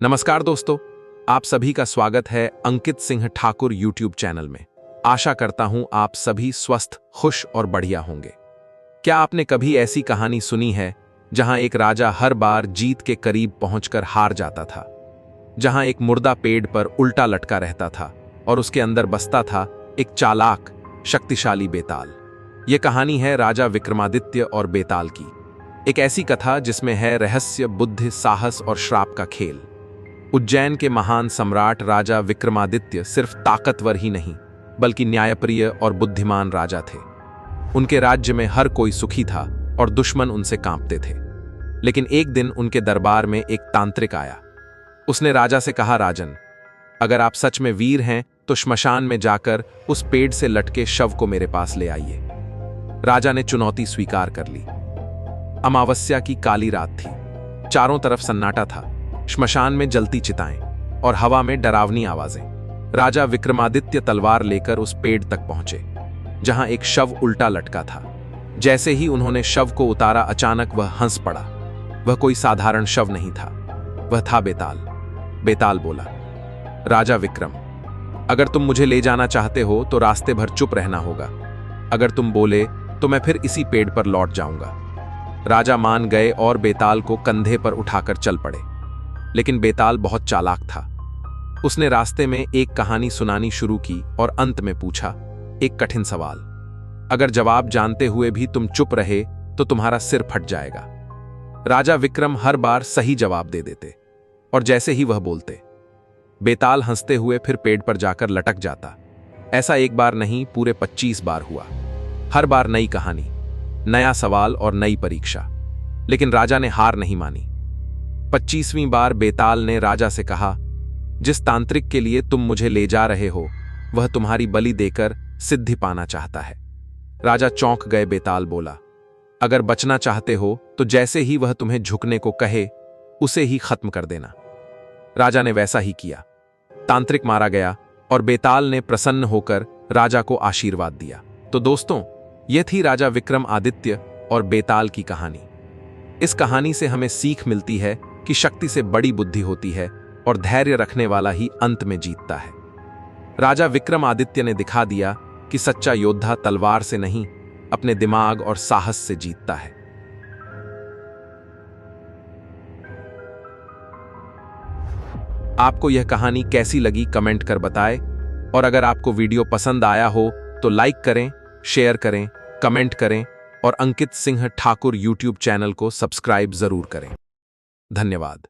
नमस्कार दोस्तों, आप सभी का स्वागत है अंकित सिंह ठाकुर यूट्यूब चैनल में। आशा करता हूं आप सभी स्वस्थ, खुश और बढ़िया होंगे। क्या आपने कभी ऐसी कहानी सुनी है जहां एक राजा हर बार जीत के करीब पहुंचकर हार जाता था, जहां एक मुर्दा पेड़ पर उल्टा लटका रहता था और उसके अंदर बसता था एक चालाक, शक्तिशाली बेताल। यह कहानी है राजा विक्रमादित्य और बेताल की। एक ऐसी कथा जिसमें है रहस्य, बुद्धि, साहस और श्राप का खेल। उज्जैन के महान सम्राट राजा विक्रमादित्य सिर्फ ताकतवर ही नहीं बल्कि न्यायप्रिय और बुद्धिमान राजा थे। उनके राज्य में हर कोई सुखी था और दुश्मन उनसे कांपते थे। लेकिन एक दिन उनके दरबार में एक तांत्रिक आया। उसने राजा से कहा, राजन, अगर आप सच में वीर हैं तो श्मशान में जाकर उस पेड़ से लटके शव को मेरे पास ले आइए। राजा ने चुनौती स्वीकार कर ली। अमावस्या की काली रात थी। चारों तरफ सन्नाटा था। श्मशान में जलती चिताएं और हवा में डरावनी आवाजें। राजा विक्रमादित्य तलवार लेकर उस पेड़ तक पहुंचे जहां एक शव उल्टा लटका था। जैसे ही उन्होंने शव को उतारा, अचानक वह हंस पड़ा। वह कोई साधारण शव नहीं था, वह था बेताल। बेताल बोला, राजा विक्रम, अगर तुम मुझे ले जाना चाहते हो तो रास्ते भर चुप रहना होगा। अगर तुम बोले तो मैं फिर इसी पेड़ पर लौट जाऊंगा। राजा मान गए और बेताल को कंधे पर उठाकर चल पड़े। लेकिन बेताल बहुत चालाक था। उसने रास्ते में एक कहानी सुनानी शुरू की और अंत में पूछा एक कठिन सवाल, अगर जवाब जानते हुए भी तुम चुप रहे तो तुम्हारा सिर फट जाएगा। राजा विक्रम हर बार सही जवाब दे देते और जैसे ही वह बोलते, बेताल हंसते हुए फिर पेड़ पर जाकर लटक जाता। ऐसा एक बार नहीं, पूरे 25 बार हुआ। हर बार नई कहानी, नया सवाल और नई परीक्षा। लेकिन राजा ने हार नहीं मानी। 25वीं बार बेताल ने राजा से कहा, जिस तांत्रिक के लिए तुम मुझे ले जा रहे हो वह तुम्हारी बलि देकर सिद्धि पाना चाहता है। राजा चौंक गए। बेताल बोला, अगर बचना चाहते हो तो जैसे ही वह तुम्हें झुकने को कहे उसे ही खत्म कर देना। राजा ने वैसा ही किया। तांत्रिक मारा गया और बेताल ने प्रसन्न होकर राजा को आशीर्वाद दिया। तो दोस्तों, यह थी राजा विक्रमादित्य और बेताल की कहानी। इस कहानी से हमें सीख मिलती है कि शक्ति से बड़ी बुद्धि होती है और धैर्य रखने वाला ही अंत में जीतता है। राजा विक्रमादित्य ने दिखा दिया कि सच्चा योद्धा तलवार से नहीं, अपने दिमाग और साहस से जीतता है। आपको यह कहानी कैसी लगी कमेंट कर बताएं, और अगर आपको वीडियो पसंद आया हो तो लाइक करें, शेयर करें, कमेंट करें और अंकित सिंह ठाकुर यूट्यूब चैनल को सब्सक्राइब जरूर करें। धन्यवाद।